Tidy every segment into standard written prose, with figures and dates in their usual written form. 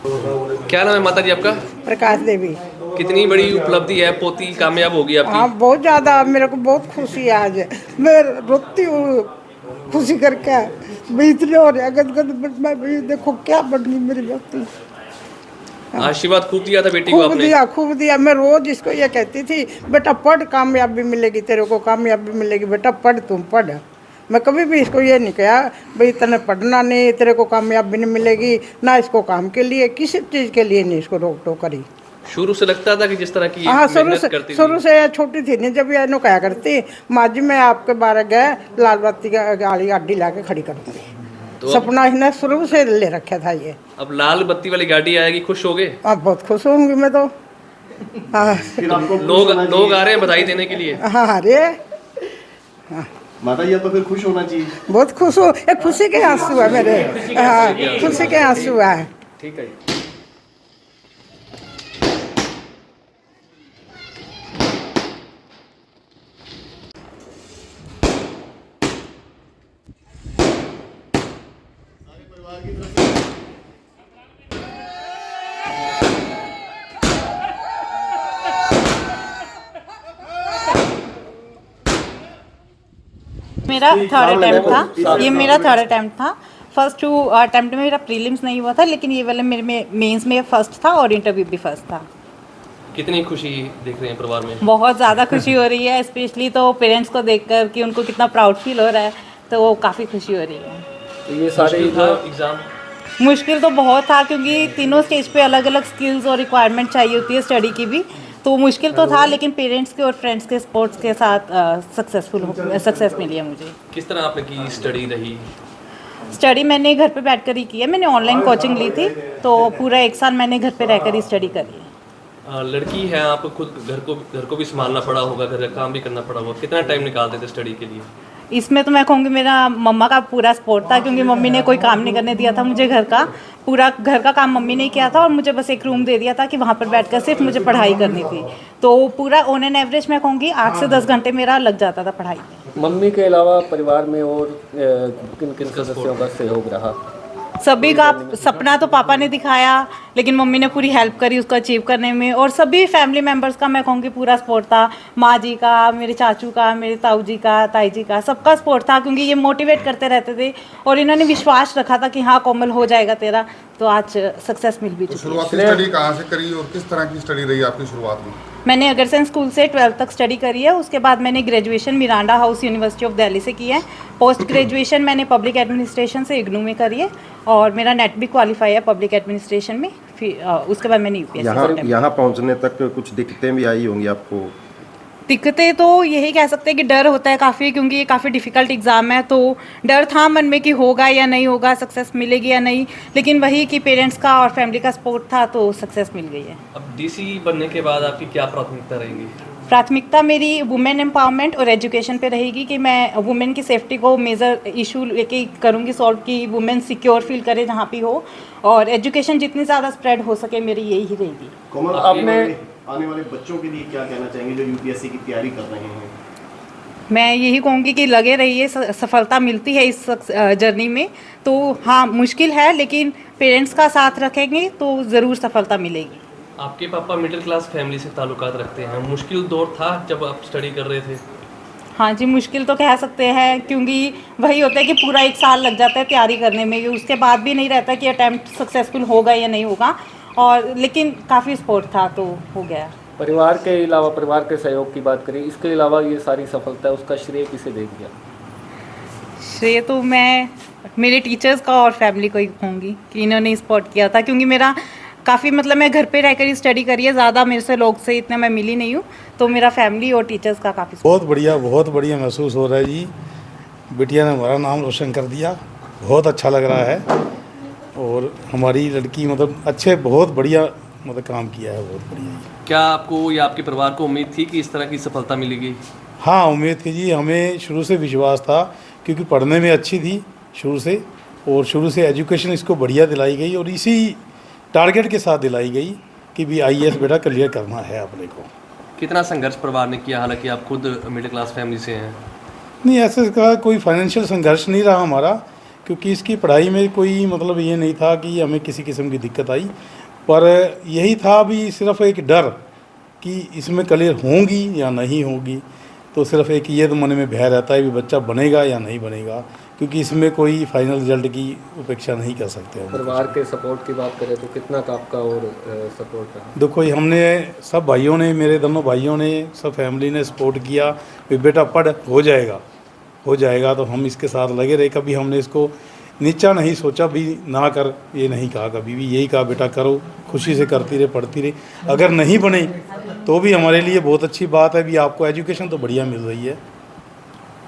क्या नाम है माता जी आपका? प्रकाश देवी। कितनी बड़ी उपलब्धि है, पोती कामयाब होगी हाँ, आपकी। बहुत ज़्यादा मेरे को बहुत खुशी है आज। मैं रोती हूँ खुशी करके। मैं इतने हो रहा गदगद, मैं भी देखो क्या बन गई मेरी बेटी। आशीर्वाद खूब दिया था बेटी को खूब आपने। दिया, खूब दिया। मैं रोज इसको ये कहती थी, बेटा पढ़, कामयाबी मिलेगी तेरे को, कामयाबी मिलेगी बेटा, पढ़ तुम पढ़। मैं कभी भी इसको ये नहीं कहा भाई तने पढ़ना नहीं, तेरे को कामयाबी नहीं मिलेगी। ना इसको काम के लिए किसी चीज़ के लिए नहीं इसको रोक टोक करी। शुरू से लगता था कि जिस तरह की ये हाँ, मेहनत करती थी। शुरू से छोटी थी नहीं जब ये नो कहा करती, माँ जी मैं आपके बारे गए लाल बत्ती का गाड़ी गाड़ी ला के खड़ी करूँगी। तो सपना इसने शुरू से ले रखा था ये। अब लाल बत्ती वाली गाड़ी आएगी, खुश हो गए? अब बहुत खुश होंगी मैं तो। हाँ लोग आ रहे हैं बधाई देने के लिए। हाँ, अरे माता जी तो फिर खुश होना चाहिए। बहुत खुश हो, ये खुशी के आंसू है मेरे। हाँ, खुशी के आंसू है। ठीक है जी। मेरा थर्ड अटैम्प्ट था, ये मेरा थर्ड अटैम्प्ट था। फर्स्ट 2 अटैम्प्ट में मेरा प्रीलिम्स नहीं हुआ था, लेकिन ये वाले मेरे में मेंस में फर्स्ट था और इंटरव्यू भी फर्स्ट था। कितनी खुशी देख रहे हैं परिवार में? बहुत ज़्यादा खुशी हो रही है, स्पेशली तो पेरेंट्स को देखकर कि उनको कितना प्राउड फील हो रहा है, तो काफ़ी खुशी हो रही है। तो ये सारे एग्जाम मुश्किल तो बहुत था क्योंकि तीनों स्टेज पे अलग अलग स्किल्स और रिक्वायरमेंट चाहिए होती है स्टडी की भी, तो मुश्किल तो था, लेकिन पेरेंट्स के और फ्रेंड्स के सपोर्ट्स के साथ सक्सेस मिली है मुझे। किस तरह आपने की स्टडी रही? स्टडी मैंने घर पे बैठकर ही की है, मैंने ऑनलाइन कोचिंग ली थी, तो पूरा 1 साल मैंने घर पे रहकर ही स्टडी करी है। लड़की है आप, खुद घर को भी संभालना पड़ा होगा, घर का काम भी करना पड़ा होगा, कितना टाइम निकालते थे स्टडी के लिए? इसमें तो मैं कहूँगी मेरा मम्मा का पूरा सपोर्ट था, क्योंकि मम्मी ने कोई काम नहीं करने दिया था मुझे घर का। पूरा घर का काम मम्मी ने किया था और मुझे बस एक रूम दे दिया था कि वहाँ पर बैठकर सिर्फ मुझे पढ़ाई करनी थी। तो पूरा ऑन एन एवरेज मैं कहूँगी 8 से 10 घंटे मेरा लग जाता था पढ़ाई में। मम्मी के अलावा परिवार में और किन किन सदस्यों का सहयोग रहा? सभी का सपना तो पापा ने दिखाया, लेकिन मम्मी ने पूरी हेल्प करी उसको अचीव करने में, और सभी फैमिली मेम्बर्स का मैं कहूँगी पूरा सपोर्ट था। माँ जी का, मेरे चाचू का, मेरे ताऊ जी का, ताई जी का, सबका सपोर्ट था, क्योंकि ये मोटिवेट करते रहते थे और इन्होंने विश्वास रखा था कि हाँ कोमल हो जाएगा तेरा, तो आज सक्सेस मिल भी चुकी है। शुरुआती स्टडी कहाँ से करी और किस तरह की स्टडी रही आपकी शुरुआत में? मैंने अगरसेन स्कूल से 12th तक स्टडी करी है, उसके बाद मैंने graduation Miranda house university of Delhi से की है। पोस्ट ग्रेजुएशन मैंने पब्लिक एडमिनिस्ट्रेशन से इग्नू में करी है, और मेरा नेट भी क्वालिफाई है पब्लिक एडमिनिस्ट्रेशन में। फिर उसके बाद मैंने यूपीएससी। यहाँ पहुँचने तक कुछ दिक्कतें भी आई होंगी आपको? दिक्कतें तो यही कह सकते हैं कि डर होता है काफ़ी, क्योंकि ये काफ़ी डिफ़िकल्ट एग्ज़ाम है, तो डर था मन में कि होगा या नहीं होगा, सक्सेस मिलेगी या नहीं, लेकिन वही कि पेरेंट्स का और फैमिली का सपोर्ट था, तो सक्सेस मिल गई है। अब डीसी बनने के बाद आपकी क्या प्राथमिकता रहेगी? प्राथमिकता मेरी वुमेन एम्पावरमेंट और एजुकेशन पे रहेगी, कि मैं वुमेन की सेफ्टी को मेजर इशू लेके करूँगी सॉल्व, कि वुमेन सिक्योर फील करे जहाँ भी हो, और एजुकेशन जितनी ज़्यादा स्प्रेड हो सके मेरी यही रहेगी। कोमल, आपने आने वाले बच्चों के लिए क्या कहना चाहेंगे जो यूपीएससी की तैयारी कर रहे हैं? मैं यही कहूँगी कि लगे रहिए, सफलता मिलती है इस जर्नी में। तो हाँ मुश्किल है, लेकिन पेरेंट्स का साथ रखेंगे तो ज़रूर सफलता मिलेगी। आपके पापा मिडिल क्लास फैमिली से ताल्लुकात रखते हैं, मुश्किल दौर था जब आप स्टडी कर रहे थे? हाँ जी, मुश्किल तो कह सकते हैं, क्योंकि वही होता है कि पूरा 1 साल लग जाता है तैयारी करने में, उसके बाद भी नहीं रहता कि अटैम्प्ट सक्सेसफुल होगा या नहीं होगा, और लेकिन काफ़ी सपोर्ट था तो हो गया। परिवार के अलावा, परिवार के सहयोग की बात करें, इसके अलावा ये सारी सफलता है, उसका श्रेय किसे दे दिया? श्रेय तो मैं मेरे टीचर्स का और फैमिली को ही कहूँगी कि इन्होंने सपोर्ट किया था, क्योंकि मेरा काफ़ी मतलब मैं घर पे रहकर ही स्टडी करी है, ज़्यादा मेरे से लोग से इतने मैं मिली नहीं हूँ, तो मेरा फैमिली और टीचर्स का काफ़ी बहुत बढ़िया महसूस हो रहा है जी। बिटिया ने हमारा नाम रोशन कर दिया, बहुत अच्छा लग रहा है, और हमारी लड़की मतलब अच्छे बहुत बढ़िया मतलब काम किया है, बहुत बढ़िया। क्या आपको या आपके परिवार को उम्मीद थी कि इस तरह की सफलता मिलेगी? हाँ, उम्मीद थी जी, हमें शुरू से विश्वास था, क्योंकि पढ़ने में अच्छी थी शुरू से, और शुरू से एजुकेशन इसको बढ़िया दिलाई गई, और इसी टारगेट के साथ दिलाई गई कि भी आईएएस बेटा क्लियर करना है अपने को। कितना संघर्ष परिवार ने किया, हालांकि आप खुद मिडिल क्लास फैमिली से हैं? नहीं, ऐसे का कोई फाइनेंशियल संघर्ष नहीं रहा हमारा, क्योंकि इसकी पढ़ाई में कोई मतलब ये नहीं था कि हमें किसी किस्म की दिक्कत आई, पर यही था भी सिर्फ एक डर कि इसमें क्लियर होंगी या नहीं होगी। तो सिर्फ एक ये तो मन में भय रहता है कि बच्चा बनेगा या नहीं बनेगा, क्योंकि इसमें कोई फाइनल रिजल्ट की उपेक्षा नहीं कर सकते हम। परिवार के सपोर्ट की बात करें तो कितना का आपका और सपोर्ट रहा? देखो ये हमने सब भाइयों ने, मेरे दोनों भाइयों ने, सब फैमिली ने सपोर्ट किया कि बेटा पढ़, हो जाएगा। तो हम इसके साथ लगे रहे। कभी हमने इसको नीचा नहीं सोचा भी, ना कर ये नहीं कहा कभी भी, यही कहा बेटा करो, खुशी से करती रहे, पढ़ती रहे। अगर नहीं बने तो भी हमारे लिए बहुत अच्छी बात है भी आपको एजुकेशन तो बढ़िया मिल रही है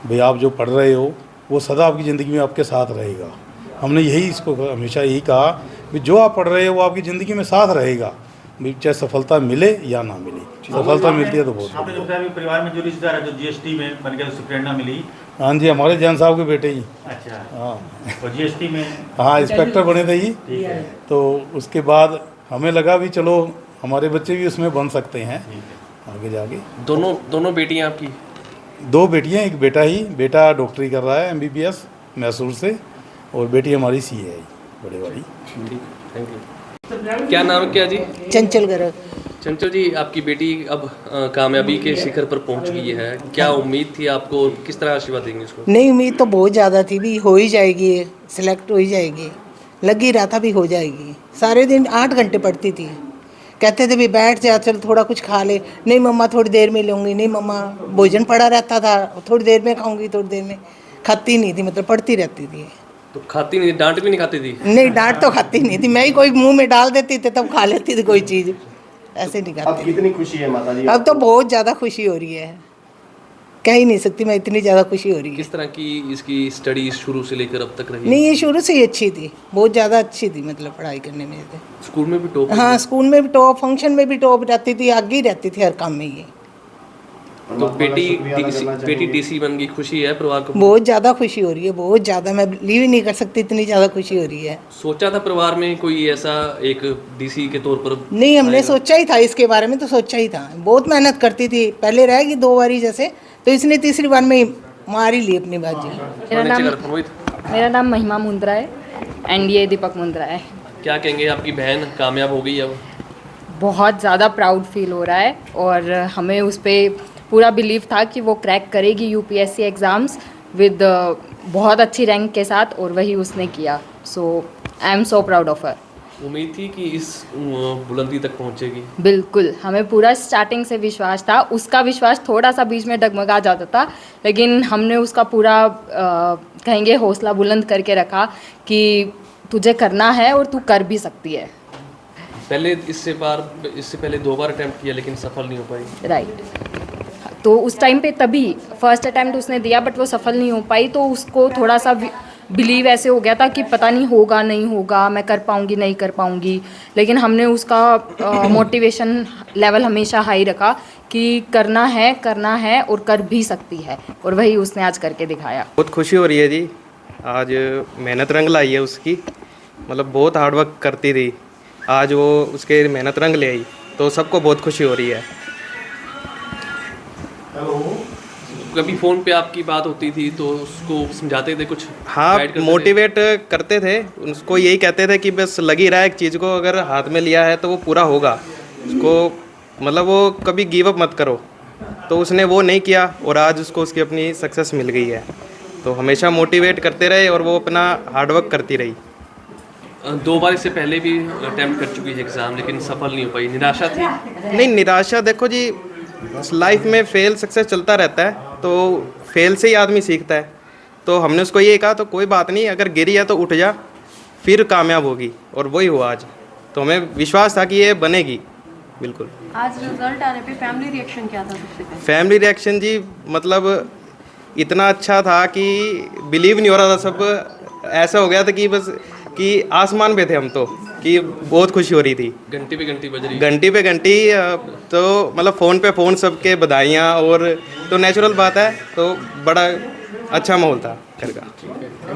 भाई, आप जो पढ़ रहे हो वो सदा आपकी ज़िंदगी में आपके साथ रहेगा। हमने यही इसको हमेशा यही कहा कि जो आप पढ़ रहे हो वो आपकी ज़िंदगी में साथ रहेगा, भी चाहे सफलता मिले या ना मिले। सफलता मिलती है तो बहुत आपने जो बताया भी परिवार में जो रिश्तेदार है जो जीएसटी में बन गया, उससे प्रेरणा मिली। हाँ जी, हमारे जैन साहब के बेटे ही। अच्छा। हाँ, और जीएसटी में हाँ इंस्पेक्टर बने थे ही। ठीक है। तो उसके बाद हमें लगा भी चलो हमारे बच्चे भी उसमें बन सकते हैं आगे जाके। दोनों बेटियां आपकी? 2 बेटियां, एक बेटा ही। बेटा डॉक्टरी कर रहा है MBBS मैसूर से, और बेटी हमारी CA है बड़े वाली। Thank you. क्या नाम क्या जी? चंचल गर्ग। चंचल जी, आपकी बेटी अब कामयाबी के शिखर पर पहुंच गई है, क्या उम्मीद थी आपको और किस तरह आशीर्वाद देंगे इसको? नहीं, उम्मीद तो बहुत ज़्यादा थी भी हो ही जाएगी, सिलेक्ट हो ही जाएगी, लग ही रहा था भी हो जाएगी। सारे दिन 8 घंटे पढ़ती थी, कहते थे भी बैठ जा, चल थोड़ा कुछ खा ले। नहीं मम्मा थोड़ी देर में लूँगी, नहीं मम्मा भोजन पड़ा रहता था, थोड़ी देर में खाऊंगी, थोड़ी देर में। खाती नहीं थी, मतलब पढ़ती रहती थी। तो खाती नहीं थी, डांट भी नहीं खाती थी? नहीं, डांट तो खाती नहीं थी, मैं ही कोई मुंह में डाल देती थी तब खा लेती थी कोई चीज़, ऐसे नहीं अब खाती। कितनी खुशी है माता जी? अब तो बहुत ज़्यादा खुशी हो रही है, कह ही नहीं सकती मैं, इतनी ज़्यादा खुशी हो रही है। किस तरह की इसकी स्टडी शुरू से लेकर अब तक रही? नहीं, ये शुरू से ही अच्छी थी, बहुत ज़्यादा अच्छी थी, मतलब पढ़ाई करने में। स्कूल में भी टॉप? हाँ, स्कूल में भी टॉप, फंक्शन में भी टॉप रहती थी, आगे ही रहती थी हर काम में ये। तो बेटी DC बन गई, खुशी है परिवार को? बहुत ज़्यादा खुशी हो रही है, बहुत ज़्यादा, मैं बिलीव ही नहीं कर सकती, इतनी ज़्यादा खुशी हो रही है। सोचा था परिवार में कोई ऐसा एक DC के तौर पर? नहीं, हमने सोचा ही था इसके बारे में, तो सोचा ही था। बहुत मेहनत करती थी, पहले रहेगी 2 बारी जैसे, तो इसने तीसरी बार में ही मार ही ली अपनी बाजी। मेरा नाम महिमा मुंद्रा है एंड ये दीपक मुंद्रा है। क्या कहेंगे, आपकी बहन कामयाब हो गई अब? बहुत ज़्यादा प्राउड फील हो रहा है और हमें उस पर पूरा बिलीव था कि वो क्रैक करेगी UPSC एग्ज़ाम्स विद बहुत अच्छी रैंक के साथ, और वही उसने किया। So I am so proud of her. उम्मीद थी कि इस बुलंदी तक पहुंचेगी? बिल्कुल, हमें पूरा स्टार्टिंग से विश्वास था। उसका विश्वास थोड़ा सा बीच में डगमगा जाता था, लेकिन हमने उसका पूरा कहेंगे हौसला बुलंद करके रखा कि तुझे करना है और तू कर भी सकती है। इससे पहले 2 बार अटेम्प्ट किया लेकिन सफल नहीं हो पाई? राइट। तो उस टाइम पे तभी फर्स्ट अटेम्प्ट उसने दिया बट वो सफल नहीं हो पाई, तो उसको थोड़ा सा बिलीव ऐसे हो गया था कि पता नहीं होगा नहीं होगा, मैं कर पाऊँगी नहीं कर पाऊँगी। लेकिन हमने उसका मोटिवेशन लेवल हमेशा हाई रखा कि करना है और कर भी सकती है, और वही उसने आज करके दिखाया। बहुत खुशी हो रही है जी, आज मेहनत रंग लाई है उसकी, मतलब बहुत हार्ड वर्क करती थी, आज वो उसके मेहनत रंग ले आई, तो सबको बहुत खुशी हो रही है। कभी फ़ोन पे आपकी बात होती थी तो उसको समझाते थे कुछ? हाँ, मोटिवेट करते थे, उसको यही कहते थे कि बस लगी रहा है एक चीज़ को, अगर हाथ में लिया है तो वो पूरा होगा, उसको मतलब वो कभी गिव अप मत करो। तो उसने वो नहीं किया और आज उसको उसकी अपनी सक्सेस मिल गई है। तो हमेशा मोटिवेट करते रहे और वो अपना हार्डवर्क करती रही। 2 बार इससे पहले भी अटेम्प्ट कर चुकी है एग्ज़ाम, लेकिन सफल नहीं हो पाई, निराशा थी? नहीं, निराशा देखो जी, लाइफ में फेल सक्सेस चलता रहता है, तो फेल से ही आदमी सीखता है। तो हमने उसको ये कहा तो कोई बात नहीं, अगर गिरी है तो उठ जा, फिर कामयाब होगी, और वही हुआ आज। तो हमें विश्वास था कि ये बनेगी। बिल्कुल। आज रिजल्ट आने पे फैमिली रिएक्शन क्या था सबसे पहले? फैमिली रिएक्शन जी, मतलब इतना अच्छा था कि बिलीव नहीं हो रहा था, सब ऐसा हो गया था कि बस कि आसमान पे थे हम, तो कि बहुत खुशी हो रही थी। घंटी पे घंटी बज रही? घंटी पे घंटी, तो मतलब फ़ोन पे फ़ोन सबके बधाइयाँ, और तो नेचुरल बात है, तो बड़ा अच्छा माहौल था घर का।